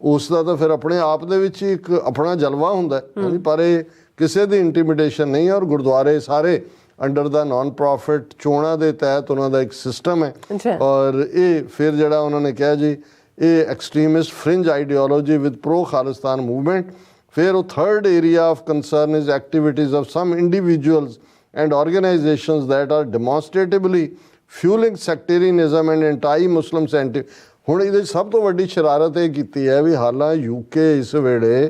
ਉਸ ਦਾ ਤਾਂ ਫਿਰ ਆਪਣੇ ਆਪ ਦੇ ਵਿੱਚ ਇੱਕ ਆਪਣਾ ਜਲਵਾ ਹੁੰਦਾ ਪਰ ਇਹ ਕਿਸੇ ਦੀ ਇੰਟੀਮੀਡੇਸ਼ਨ ਨਹੀਂ ਔਰ ਗੁਰਦੁਆਰੇ ਸਾਰੇ ਅੰਡਰ ਦਾ ਨਾਨ ਪ੍ਰੋਫਿਟ ਚੋਣਾਂ ਦੇ ਤਹਿਤ ਉਹਨਾਂ ਦਾ ਇੱਕ ਸਿਸਟਮ ਹੈ ਔਰ ਇਹ ਫਿਰ ਜਿਹੜਾ ਉਹਨਾਂ ਨੇ ਕਿਹਾ ਜੀ ਇਹ extremist fringe ideology with pro Khalistan movement ਫਿਰ ਉਹ third area of concern is activities of some individuals and organizations that are demonstratively fueling sectarianism and anti-Muslim sentiment ਹੁਣ ਇਹਦੇ ਸਭ ਤੋਂ ਵੱਡੀ ਸ਼ਰਾਰਤ ਇਹ ਕੀਤੀ ਹੈ ਵੀ ਹਾਲਾਂ UK ਇਸ ਵੇਲੇ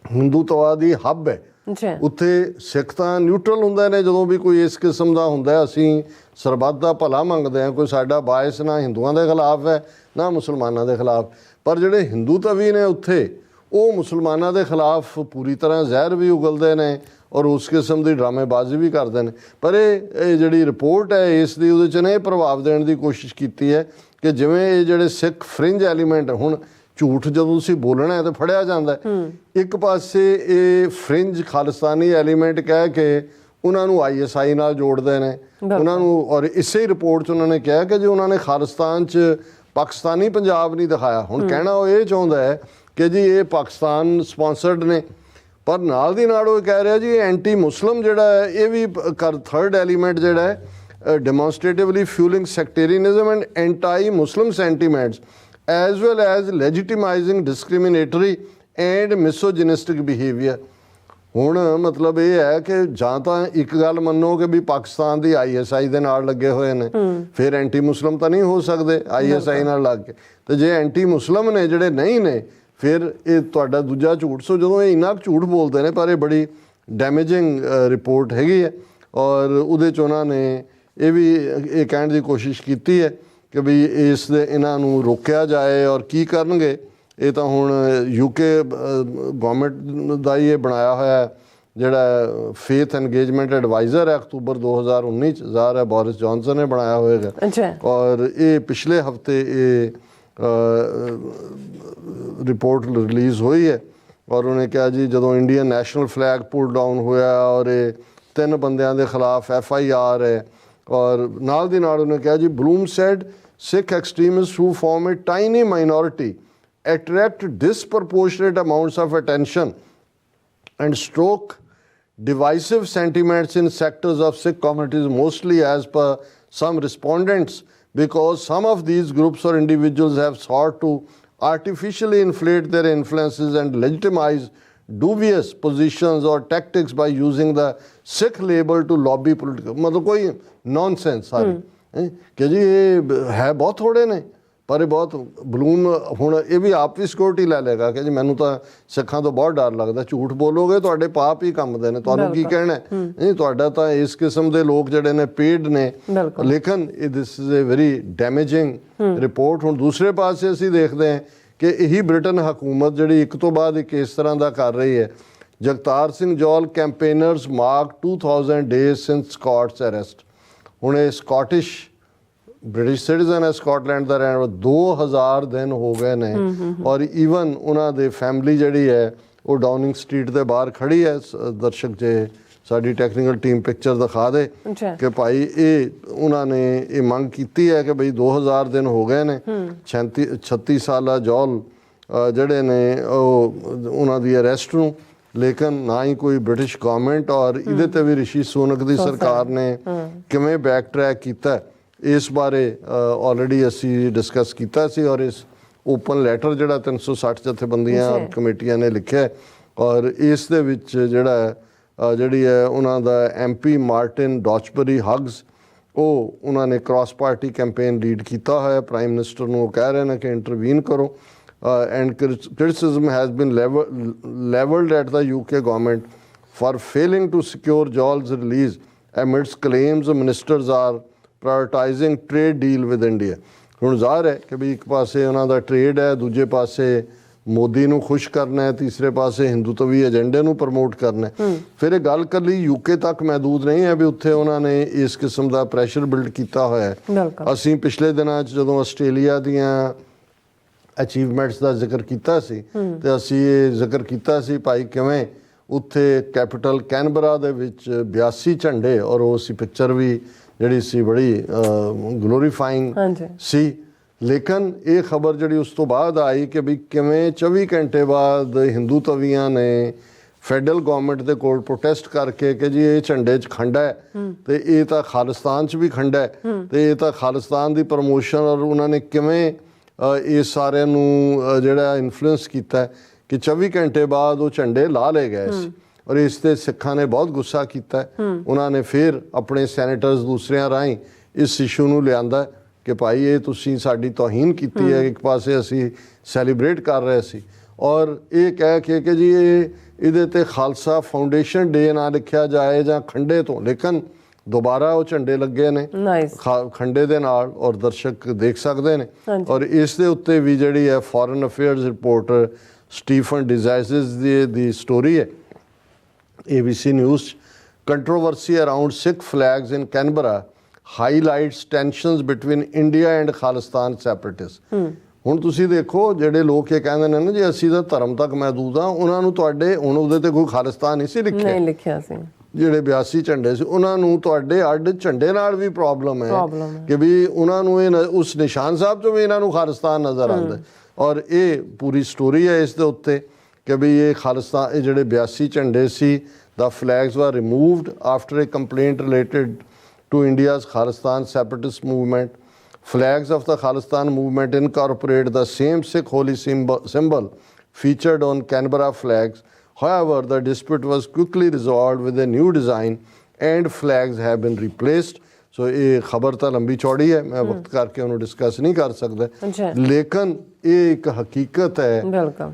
ਹਿੰਦੂਤਵਾ ਦੀ ਹੱਬ ਹੈ ਉੱਥੇ ਸਿੱਖ ਤਾਂ ਨਿਊਟਰਲ ਹੁੰਦੇ ਨੇ ਜਦੋਂ ਵੀ ਕੋਈ ਇਸ ਕਿਸਮ ਦਾ ਹੁੰਦਾ ਅਸੀਂ ਸਰਬੱਤ ਦਾ ਭਲਾ ਮੰਗਦੇ ਹਾਂ ਕੋਈ ਸਾਡਾ ਬਾਇਸ ਨਾ ਹਿੰਦੂਆਂ ਦੇ ਖਿਲਾਫ ਹੈ ਨਾ ਮੁਸਲਮਾਨਾਂ ਦੇ ਖਿਲਾਫ ਪਰ ਜਿਹੜੇ ਹਿੰਦੂ ਤਵੀ ਨੇ ਉੱਥੇ ਉਹ ਮੁਸਲਮਾਨਾਂ ਦੇ ਖਿਲਾਫ ਪੂਰੀ ਤਰ੍ਹਾਂ ਜ਼ਹਿਰ ਵੀ ਉਗਲਦੇ ਨੇ ਔਰ ਉਸ ਕਿਸਮ ਦੀ ਡਰਾਮੇਬਾਜ਼ੀ ਵੀ ਕਰਦੇ ਨੇ ਪਰ ਇਹ ਜਿਹੜੀ ਰਿਪੋਰਟ ਹੈ ਇਸ ਦੀ ਉਹਦੇ 'ਚ ਨੇ ਪ੍ਰਭਾਵ ਦੇਣ ਦੀ ਕੋਸ਼ਿਸ਼ ਕੀਤੀ ਹੈ ਕਿ ਜਿਵੇਂ ਇਹ ਜਿਹੜੇ ਸਿੱਖ ਫ੍ਰਿੰਜ ਐਲੀਮੈਂਟ ਹੁਣ ਝੂਠ ਜਦੋਂ ਤੁਸੀਂ ਬੋਲਣਾ ਹੈ ਤਾਂ ਫੜਿਆ ਜਾਂਦਾ ਇੱਕ ਪਾਸੇ ਇਹ ਫ੍ਰਿੰਜ ਖਾਲਿਸਤਾਨੀ ਐਲੀਮੈਂਟ ਕਹਿ ਕੇ ਉਹਨਾਂ ਨੂੰ ISI ਨਾਲ ਜੋੜਦੇ ਨੇ ਉਹਨਾਂ ਨੂੰ ਔਰ ਇਸੇ ਰਿਪੋਰਟ 'ਚ ਉਹਨਾਂ ਨੇ ਕਿਹਾ ਕਿ ਜੇ ਉਹਨਾਂ ਨੇ ਖਾਲਿਸਤਾਨ 'ਚ ਪਾਕਿਸਤਾਨੀ ਪੰਜਾਬ ਨਹੀਂ ਦਿਖਾਇਆ ਹੁਣ ਕਹਿਣਾ ਉਹ ਇਹ ਚਾਹੁੰਦਾ ਹੈ ਕਿ ਜੀ ਇਹ ਪਾਕਿਸਤਾਨ ਸਪਾਂਸਰਡ ਨੇ ਪਰ ਨਾਲ ਦੀ ਨਾਲ ਉਹ ਕਹਿ ਰਿਹਾ ਜੀ ਐਂਟੀ ਮੁਸਲਿਮ ਜਿਹੜਾ ਹੈ ਇਹ ਵੀ ਥਰਡ ਐਲੀਮੈਂਟ ਜਿਹੜਾ ਹੈ demonstratively fuelling sectarianism and anti Muslim sentiments as well as legitimising discriminatory and misogynistic behaviour. ਹੁਣ ਮਤਲਬ ਇਹ ਹੈ ਕਿ ਜਾਂ ਤਾਂ ਇੱਕ ਗੱਲ ਮੰਨੋ ਕਿ ਵੀ ਪਾਕਿਸਤਾਨ ਦੀ ISI ਦੇ ਨਾਲ ਲੱਗੇ ਹੋਏ ਨੇ, ਫਿਰ ਐਂਟੀ ਮੁਸਲਿਮ ਤਾਂ ਨਹੀਂ ਹੋ ਸਕਦੇ ISI ਨਾਲ ਲੱਗ ਕੇ, ਤੇ ਜੇ ਐਂਟੀ ਮੁਸਲਿਮ ਨੇ ਜਿਹੜੇ ਨਹੀਂ ਨੇ ਫਿਰ ਇਹ ਤੁਹਾਡਾ ਦੂਜਾ ਝੂਠ। ਸੋ ਜਦੋਂ ਇਹ ਇੰਨਾ ਝੂਠ ਬੋਲਦੇ ਨੇ ਪਰ ਇਹ ਬੜੀ ਡੈਮੇਜਿੰਗ ਰਿਪੋਰਟ ਹੈਗੀ ਹੈ ਔਰ ਉਹਦੇ 'ਚ ਉਹਨਾਂ ਨੇ ਇਹ ਵੀ ਇਹ ਕਹਿਣ ਦੀ ਕੋਸ਼ਿਸ਼ ਕੀਤੀ ਹੈ ਕਿ ਵੀ ਇਸ ਦੇ ਇਹਨਾਂ ਨੂੰ ਰੋਕਿਆ ਜਾਏ ਔਰ ਕੀ ਕਰਨਗੇ। ਇਹ ਤਾਂ ਹੁਣ UK ਗੌਰਮੈਂਟ ਦਾ ਹੀ ਇਹ ਬਣਾਇਆ ਹੋਇਆ ਜਿਹੜਾ ਫੇਥ ਐਨਗੇਜਮੈਂਟ ਐਡਵਾਈਜ਼ਰ ਹੈ, ਅਕਤੂਬਰ 2019 'ਚ ਜ਼ਾਹਰ ਹੈ ਬੋਰਿਸ ਜੌਨਸਨ ਨੇ ਬਣਾਇਆ ਹੋਏਗਾ ਔਰ ਇਹ ਪਿਛਲੇ ਹਫਤੇ ਇਹ ਰਿਪੋਰਟ ਰਿਲੀਜ਼ ਹੋਈ ਹੈ ਔਰ ਉਹਨੇ ਕਿਹਾ ਜੀ ਜਦੋਂ ਇੰਡੀਅਨ ਨੈਸ਼ਨਲ ਫਲੈਗ ਪੁੱਲ ਡਾਊਨ ਹੋਇਆ ਔਰ ਇਹ 3 ਬੰਦਿਆਂ ਦੇ ਖਿਲਾਫ FIR ਹੈ ਔਰ ਨਾਲ ਦੀ ਨਾਲ ਉਹਨੇ ਕਿਹਾ ਜੀ Bloom said Sikh extremist who form a tiny minority attract disproportionate amounts of attention and stoke divisive sentiments in sectors of Sikh communities, mostly as per some respondents, because some of these groups or individuals have sought to artificially inflate their influences and legitimize dubious positions or tactics by using the Sikh label to lobby political। मतलब कोई nonsense सारी कि जी ये है बहुत थोड़े ने ਪਰ ਇਹ ਬਹੁਤ ਬਲੂਮ ਹੁਣ ਇਹ ਵੀ ਆਪ ਵੀ ਸਿਕਿਉਰਿਟੀ ਲੈ ਲਏਗਾ ਕਿ ਜੀ ਮੈਨੂੰ ਤਾਂ ਸਿੱਖਾਂ ਤੋਂ ਬਹੁਤ ਡਰ ਲੱਗਦਾ, ਝੂਠ ਬੋਲੋਗੇ ਤੁਹਾਡੇ ਪਾਪ ਹੀ ਕੰਮਦੇ ਨੇ, ਤੁਹਾਨੂੰ ਕੀ ਕਹਿਣਾ ਨਹੀਂ, ਤੁਹਾਡਾ ਤਾਂ ਇਸ ਕਿਸਮ ਦੇ ਲੋਕ ਜਿਹੜੇ ਨੇ ਪੇਡ ਨੇ। ਲੇਕਿਨ this is a very ਡੈਮੇਜਿੰਗ report. ਹੁਣ ਦੂਸਰੇ ਪਾਸੇ ਅਸੀਂ ਦੇਖਦੇ ਹਾਂ ਕਿ ਇਹੀ ਬ੍ਰਿਟਨ ਹਕੂਮਤ ਜਿਹੜੀ ਇੱਕ ਤੋਂ ਬਾਅਦ ਇੱਕ ਇਸ ਤਰ੍ਹਾਂ ਦਾ ਕਰ ਰਹੀ ਹੈ। ਜਗਤਾਰ ਸਿੰਘ ਜੌਲ ਕੈਂਪੇਨਰਸ ਮਾਰਕ 2000 ਡੇਜ਼ ਸਿੰਸ ਸਕਾਟਸ ਅਰੈਸਟ। ਹੁਣ ਇਹ ਸਕਾਟਿਸ਼ ਬ੍ਰਿਟਿਸ਼ ਸਿਟੀਜ਼ਨ ਹੈ, ਸਕਾਟਲੈਂਡ ਦਾ ਰਹਿਣ ਵਾਲਾ, 2000 ਦਿਨ ਹੋ ਗਏ ਨੇ ਔਰ ਈਵਨ ਉਹਨਾਂ ਦੇ ਫੈਮਿਲੀ ਜਿਹੜੀ ਹੈ ਉਹ ਡਾਊਨਿੰਗ ਸਟਰੀਟ ਦੇ ਬਾਹਰ ਖੜੀ ਹੈ। ਦਰਸ਼ਕ ਜੇ ਸਾਡੀ ਟੈਕਨੀਕਲ ਟੀਮ ਪਿਕਚਰ ਦਿਖਾ ਦੇ ਕਿ ਭਾਈ ਇਹ ਉਹਨਾਂ ਨੇ ਇਹ ਮੰਗ ਕੀਤੀ ਹੈ ਕਿ ਬਈ 2000 ਦਿਨ ਹੋ ਗਏ ਨੇ 36 ਸਾਲਾ ਜੌਲ ਜਿਹੜੇ ਨੇ ਉਹ ਉਹਨਾਂ ਦੀ ਅਰੈਸਟ ਨੂੰ, ਲੇਕਿਨ ਨਾ ਹੀ ਕੋਈ ਬ੍ਰਿਟਿਸ਼ ਗਵਰਨਮੈਂਟ ਔਰ ਇਹਦੇ ਤੇ ਵੀ ਰਿਸ਼ੀ ਸੁਨਕ ਦੀ ਸਰਕਾਰ ਨੇ ਕਿਵੇਂ ਬੈਕ ਟਰੈਕ ਕੀਤਾ ਇਸ ਬਾਰੇ ਆਲਰੇਡੀ ਅਸੀਂ ਡਿਸਕਸ ਕੀਤਾ ਸੀ ਔਰ ਇਸ ਓਪਨ ਲੈਟਰ ਜਿਹੜਾ 360 ਜਥੇਬੰਦੀਆਂ ਕਮੇਟੀਆਂ ਨੇ ਲਿਖਿਆ ਔਰ ਇਸ ਦੇ ਵਿੱਚ ਜਿਹੜੀ ਹੈ ਉਹਨਾਂ ਦਾ MP ਮਾਰਟਿਨ ਡੌਚਬਰੀ ਹਗਸ ਉਹ ਉਹਨਾਂ ਨੇ ਕ੍ਰਾਸ ਪਾਰਟੀ ਕੈਂਪੇਨ ਲੀਡ ਕੀਤਾ ਹੋਇਆ। ਪ੍ਰਾਈਮ ਮਿਨਿਸਟਰ ਨੂੰ ਉਹ ਕਹਿ ਰਹੇ ਨੇ ਕਿ ਇੰਟਰਵੀਨ ਕਰੋ and criticism has been leveled at the UK government for failing to secure Jol's release amidst claims ministers are prioritising trade deal with India. ਹੁਣ ਜ਼ਾਹਰ ਹੈ ਕਿ ਵੀ ਇੱਕ ਪਾਸੇ ਉਹਨਾਂ ਦਾ ਟ੍ਰੇਡ ਹੈ, ਦੂਜੇ ਪਾਸੇ ਮੋਦੀ ਨੂੰ ਖੁਸ਼ ਕਰਨਾ ਹੈ, ਤੀਸਰੇ ਪਾਸੇ ਹਿੰਦੂਤਵੀ ਏਜੰਡੇ ਨੂੰ ਪ੍ਰਮੋਟ ਕਰਨਾ। ਫਿਰ ਇਹ ਗੱਲ ਇਕੱਲੀ UK ਤੱਕ ਮਹਿਦੂਦ ਨਹੀਂ ਹੈ ਵੀ ਉੱਥੇ ਉਹਨਾਂ ਨੇ ਇਸ ਕਿਸਮ ਦਾ ਪ੍ਰੈਸ਼ਰ ਬਿਲਡ ਕੀਤਾ ਹੋਇਆ ਹੈ। ਅਸੀਂ ਪਿਛਲੇ ਦਿਨਾਂ 'ਚ ਜਦੋਂ ਆਸਟ੍ਰੇਲੀਆ ਦੀਆਂ ਅਚੀਵਮੈਂਟਸ ਦਾ ਜ਼ਿਕਰ ਕੀਤਾ ਸੀ ਤੇ ਅਸੀਂ ਇਹ ਜ਼ਿਕਰ ਕੀਤਾ ਸੀ ਭਾਈ ਕਿਵੇਂ ਉੱਥੇ ਕੈਪੀਟਲ ਕੈਨਬਰਾ ਦੇ ਵਿੱਚ 82 ਝੰਡੇ ਔਰ ਉਹ ਅਸੀਂ ਪਿਕਚਰ ਵੀ ਜਿਹੜੀ ਸੀ ਬੜੀ ਗਲੋਰੀਫਾਈਂਗ ਸੀ। ਲੇਕਿਨ ਇਹ ਖਬਰ ਜਿਹੜੀ ਉਸ ਤੋਂ ਬਾਅਦ ਆਈ ਕਿ ਵੀ ਕਿਵੇਂ 24 ਘੰਟੇ ਬਾਅਦ ਹਿੰਦੂ ਤਵੀਆਂ ਨੇ ਫੈਡਰਲ ਗਵਰਨਮੈਂਟ ਦੇ ਕੋਲ ਪ੍ਰੋਟੈਸਟ ਕਰਕੇ ਕਿ ਜੀ ਇਹ ਝੰਡੇ 'ਚ ਖੰਡਾ ਹੈ ਤੇ ਇਹ ਤਾਂ ਖਾਲਿਸਤਾਨ 'ਚ ਵੀ ਖੰਡਾ ਹੈ ਤੇ ਇਹ ਤਾਂ ਖਾਲਿਸਤਾਨ ਦੀ ਪ੍ਰਮੋਸ਼ਨ ਔਰ ਉਹਨਾਂ ਨੇ ਕਿਵੇਂ ਇਹ ਸਾਰਿਆਂ ਨੂੰ ਜਿਹੜਾ ਇਨਫਲੂਐਂਸ ਕੀਤਾ ਕਿ 24 ਘੰਟੇ ਬਾਅਦ ਉਹ ਝੰਡੇ ਲਾ ਲਏ ਗਏ ਸੀ ਔਰ ਇਸ ਤੇ ਸਿੱਖਾਂ ਨੇ ਬਹੁਤ ਗੁੱਸਾ ਕੀਤਾ। ਉਹਨਾਂ ਨੇ ਫਿਰ ਆਪਣੇ ਸੈਨੇਟਰਸ ਦੂਸਰਿਆਂ ਰਾਹੀਂ ਇਸ ਇਸ਼ੂ ਨੂੰ ਲਿਆਂਦਾ ਕਿ ਭਾਈ ਇਹ ਤੁਸੀਂ ਸਾਡੀ ਤੋਹੀਨ ਕੀਤੀ ਹੈ। ਇੱਕ ਪਾਸੇ ਅਸੀਂ ਸੈਲੀਬ੍ਰੇਟ ਕਰ ਰਹੇ ਸੀ ਔਰ ਇਹ ਕਹਿ ਕੇ ਕਿ ਜੀ ਇਹਦੇ ਤੇ ਖਾਲਸਾ ਫਾਊਂਡੇਸ਼ਨ ਡੇ ਨਾ ਲਿਖਿਆ ਜਾਏ ਜਾਂ ਖੰਡੇ ਤੋਂ, ਲੇਕਿਨ ਦੁਬਾਰਾ ਉਹ ਝੰਡੇ ਲੱਗੇ ਨੇ ਖੰਡੇ ਦੇ ਨਾਲ ਔਰ ਦਰਸ਼ਕ ਦੇਖ ਸਕਦੇ ਨੇ। ਔਰ ਇਸ ਦੇ ਉੱਤੇ ਵੀ ਜਿਹੜੀ ਹੈ ਫੋਰਨ ਅਫੇਅਰਸ ਰਿਪੋਰਟਰ ਸਟੀਫਨ ਡਿਜ਼ਾਈਸਿਸ ਦੀ ਸਟੋਰੀ ਹੈ ABC News, controversy around Sikh flags in Canberra highlights tensions between India and Khalistan separatists। ਹੁਣ ਤੁਸੀਂ ਦੇਖੋ ਜਿਹੜੇ ਲੋਕ ਇਹ ਕਹਿੰਦੇ ਨੇ ਨਾ ਜੀ ਅਸੀਂ ਤਾਂ ਧਰਮ ਤੱਕ ਮਹਿਦੂਦ ਆ, ਉਹਨਾਂ ਨੂੰ ਤੁਹਾਡੇ ਹੁਣ ਉਹਦੇ ਤੇ ਕੋਈ ਖਾਲਿਸਤਾਨ ਨਹੀਂ ਸੀ ਲਿਖਿਆ ਸੀ। ਜਿਹੜੇ 82 ਝੰਡੇ ਸੀ ਉਹਨਾਂ ਨੂੰ ਤੁਹਾਡੇ ਅੱਡ ਝੰਡੇ ਨਾਲ ਵੀ ਪ੍ਰੋਬਲਮ ਹੈ ਕਿ ਵੀ ਉਹਨਾਂ ਨੂੰ ਇਹ ਉਸ ਨਿਸ਼ਾਨ ਸਾਹਿਬ 'ਚੋਂ ਵੀ ਇਹਨਾਂ ਨੂੰ ਖਾਲਿਸਤਾਨ ਨਜ਼ਰ ਆਉਂਦਾ ਔਰ ਇਹ ਪੂਰੀ ਸਟੋਰੀ ਹੈ ਇਸ ਦੇ ਉੱਤੇ ਕਿ ਵੀ ਇਹ ਖਾਲਿਸਤਾਨ ਇਹ ਜਿਹੜੇ 82 ਝੰਡੇ ਸੀ the flags were removed after a complaint related to India's Khalistan separatist movement. Flags of the Khalistan movement incorporate the same Sikh holy symbol featured on Canberra flags. However, the dispute was quickly resolved with a new design and flags have been replaced. ਸੋ ਇਹ ਖਬਰ ਤਾਂ ਲੰਬੀ ਚੌੜੀ ਹੈ, ਮੈਂ ਵਕਤ ਕਰਕੇ ਉਹਨੂੰ ਡਿਸਕਸ ਨਹੀਂ ਕਰ ਸਕਦਾ, ਲੇਕਿਨ ਇਹ ਇੱਕ ਹਕੀਕਤ ਹੈ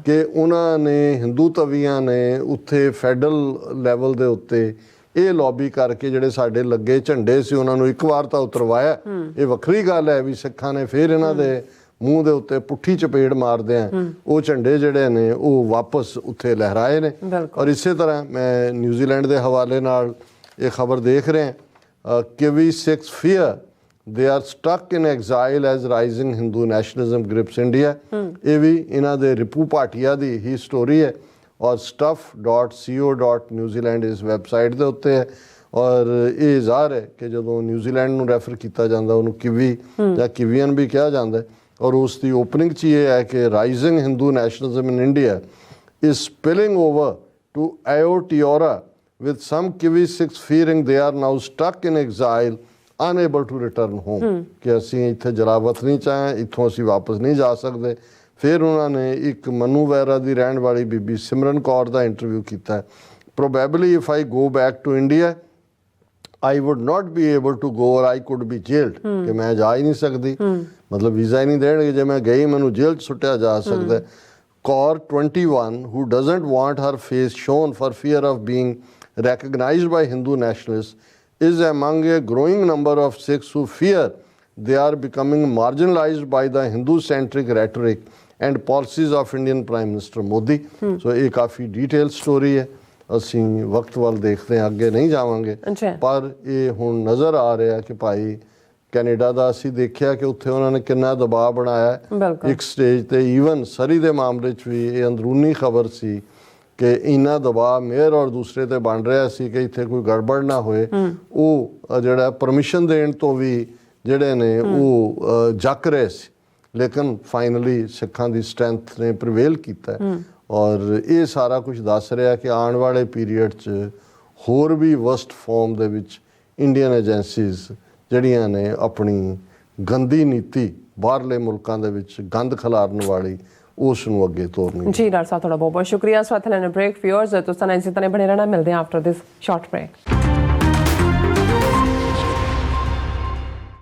ਕਿ ਉਹਨਾਂ ਨੇ ਹਿੰਦੂ ਤਵੀਆਂ ਨੇ ਉੱਥੇ ਫੈਡਰਲ ਲੈਵਲ ਦੇ ਉੱਤੇ ਇਹ ਲੌਬੀ ਕਰਕੇ ਜਿਹੜੇ ਸਾਡੇ ਲੱਗੇ ਝੰਡੇ ਸੀ ਉਹਨਾਂ ਨੂੰ ਇੱਕ ਵਾਰ ਤਾਂ ਉਤਰਵਾਇਆ। ਇਹ ਵੱਖਰੀ ਗੱਲ ਹੈ ਵੀ ਸਿੱਖਾਂ ਨੇ ਫਿਰ ਇਹਨਾਂ ਦੇ ਮੂੰਹ ਦੇ ਉੱਤੇ ਪੁੱਠੀ ਚਪੇੜ ਮਾਰਦੇ ਆ ਉਹ ਝੰਡੇ ਜਿਹੜੇ ਨੇ ਉਹ ਵਾਪਸ ਉੱਥੇ ਲਹਿਰਾਏ ਨੇ। ਔਰ ਇਸੇ ਤਰ੍ਹਾਂ ਮੈਂ ਨਿਊਜ਼ੀਲੈਂਡ ਦੇ ਹਵਾਲੇ ਨਾਲ ਇਹ ਖਬਰ ਦੇਖ ਰਿਹਾ Kiwi Sikhs fear they are stuck in exile as rising Hindu nationalism grips India। ਇਹ ਵੀ ਇਹਨਾਂ ਦੇ ਰਿਪੂ ਭਾਟੀਆ ਦੀ ਹੀ ਸਟੋਰੀ ਹੈ ਔਰ stuff.co.newzealand ਇਸ ਵੈਬਸਾਈਟ ਦੇ ਉੱਤੇ ਹੈ। ਔਰ ਇਹ ਜ਼ਾਹਰ ਹੈ ਕਿ ਜਦੋਂ ਨਿਊਜ਼ੀਲੈਂਡ ਨੂੰ ਰੈਫਰ ਕੀਤਾ ਜਾਂਦਾ ਉਹਨੂੰ ਕਿਵੀ ਜਾਂ ਕਿਵੀਅਨ ਵੀ ਕਿਹਾ ਜਾਂਦਾ ਹੈ। ਔਰ ਉਸ ਦੀ ਓਪਨਿੰਗ 'ਚ ਇਹ ਹੈ ਕਿ rising Hindu nationalism in India is spilling over to Aotearoa with some Kiwi Sikhs fearing they are now stuck in exile, unable to return home। ਕਿ ਅਸੀਂ ਇੱਥੇ ਜਲਾਵਤ ਨਹੀਂ ਚਾਹੇ, ਇੱਥੋਂ ਅਸੀਂ ਵਾਪਸ ਨਹੀਂ ਜਾ ਸਕਦੇ। ਫਿਰ ਉਹਨਾਂ ਨੇ ਇੱਕ ਮਨੂ ਵੈਰਾ ਦੀ ਰਹਿਣ ਵਾਲੀ ਬੀਬੀ ਸਿਮਰਨ ਕੌਰ ਦਾ ਇੰਟਰਵਿਊ ਕੀਤਾ। Probably if I go back to India, I would not be able to go or I could be jailed। ਕਿ ਮੈਂ ਜਾ ਹੀ ਨਹੀਂ ਸਕਦੀ, ਮਤਲਬ ਵੀਜ਼ਾ ਹੀ ਨਹੀਂ ਦੇਣਗੇ, ਜੇ ਮੈਂ ਗਈ ਮੈਨੂੰ ਜੇਲ੍ਹ 'ਚ ਸੁੱਟਿਆ ਜਾ ਸਕਦਾ। Kaur 21, who doesn't want her face shown for fear of being recognized by Hindu nationalists, is among a growing number of Sikhs who fear they are becoming marginalized by the Hindu-centric rhetoric and policies of Indian Prime Minister Modi। So ਇਹ ਕਾਫੀ ਡਿਟੇਲ ਸਟੋਰੀ ਹੈ, ਅਸੀਂ ਵਕਤ ਵੱਲ ਦੇਖਦੇ ਹਾਂ, ਅੱਗੇ ਨਹੀਂ ਜਾਵਾਂਗੇ। ਪਰ ਇਹ ਹੁਣ ਨਜ਼ਰ ਆ ਰਿਹਾ ਕਿ ਭਾਈ ਕੈਨੇਡਾ ਦਾ ਅਸੀਂ ਦੇਖਿਆ ਕਿ ਉੱਥੇ ਉਹਨਾਂ ਨੇ ਕਿੰਨਾ ਦਬਾਅ ਬਣਾਇਆ ਇੱਕ ਸਟੇਜ ਤੇ। ਈਵਨ ਸਰੀ ਦੇ ਮਾਮਲੇ 'ਚ ਵੀ ਇਹ ਅੰਦਰੂਨੀ ਖਬਰ ਸੀ ਕਿ ਇੰਨਾ ਦਬਾਅ ਮੇਅਰ ਔਰ ਦੂਸਰੇ ਤੇ ਬਣ ਰਿਹਾ ਸੀ ਕਿ ਇੱਥੇ ਕੋਈ ਗੜਬੜ ਨਾ ਹੋਏ। ਉਹ ਜਿਹੜਾ ਪਰਮਿਸ਼ਨ ਦੇਣ ਤੋਂ ਵੀ ਜਿਹੜੇ ਨੇ ਉਹ ਜੱਕ ਰਹੇ ਸੀ, ਲੇਕਿਨ ਫਾਈਨਲੀ ਸਿੱਖਾਂ ਦੀ ਸਟਰੈਂਥ ਨੇ ਪ੍ਰੀਵੇਲ ਕੀਤਾ। ਔਰ ਇਹ ਸਾਰਾ ਕੁਝ ਦੱਸ ਰਿਹਾ ਕਿ ਆਉਣ ਵਾਲੇ ਪੀਰੀਅਡ 'ਚ ਹੋਰ ਵੀ ਵਰਸਟ ਫਾਰਮ ਦੇ ਵਿੱਚ ਇੰਡੀਅਨ ਏਜੰਸੀਜ਼ ਜਿਹੜੀਆਂ ਨੇ ਆਪਣੀ ਗੰਦੀ ਨੀਤੀ ਬਾਹਰਲੇ ਮੁਲਕਾਂ ਦੇ ਵਿੱਚ ਗੰਦ ਖਿਲਾਰਨ ਵਾਲੀ ਉਸ ਨੂੰ ਅੱਗੇ ਤੋਰਨੀ। ਜੀ ਡਾਕਟਰ ਸਾਹਿਬ ਤੁਹਾਡਾ ਬਹੁਤ ਬਹੁਤ ਸ਼ੁਕਰੀਆ। ਸੋ ਇੱਥੇ ਲੈਣਾ ਬ੍ਰੇਕ ਫਿਓਰਸ ਤੁਸੀਂ ਇਸੇ ਤਰ੍ਹਾਂ ਬਣੇ ਰਹਿਣਾ, ਮਿਲਦੇ ਹਾਂ ਆਫਟਰ ਦਿਸ ਸ਼ਾਰਟ ਬ੍ਰੇਕ।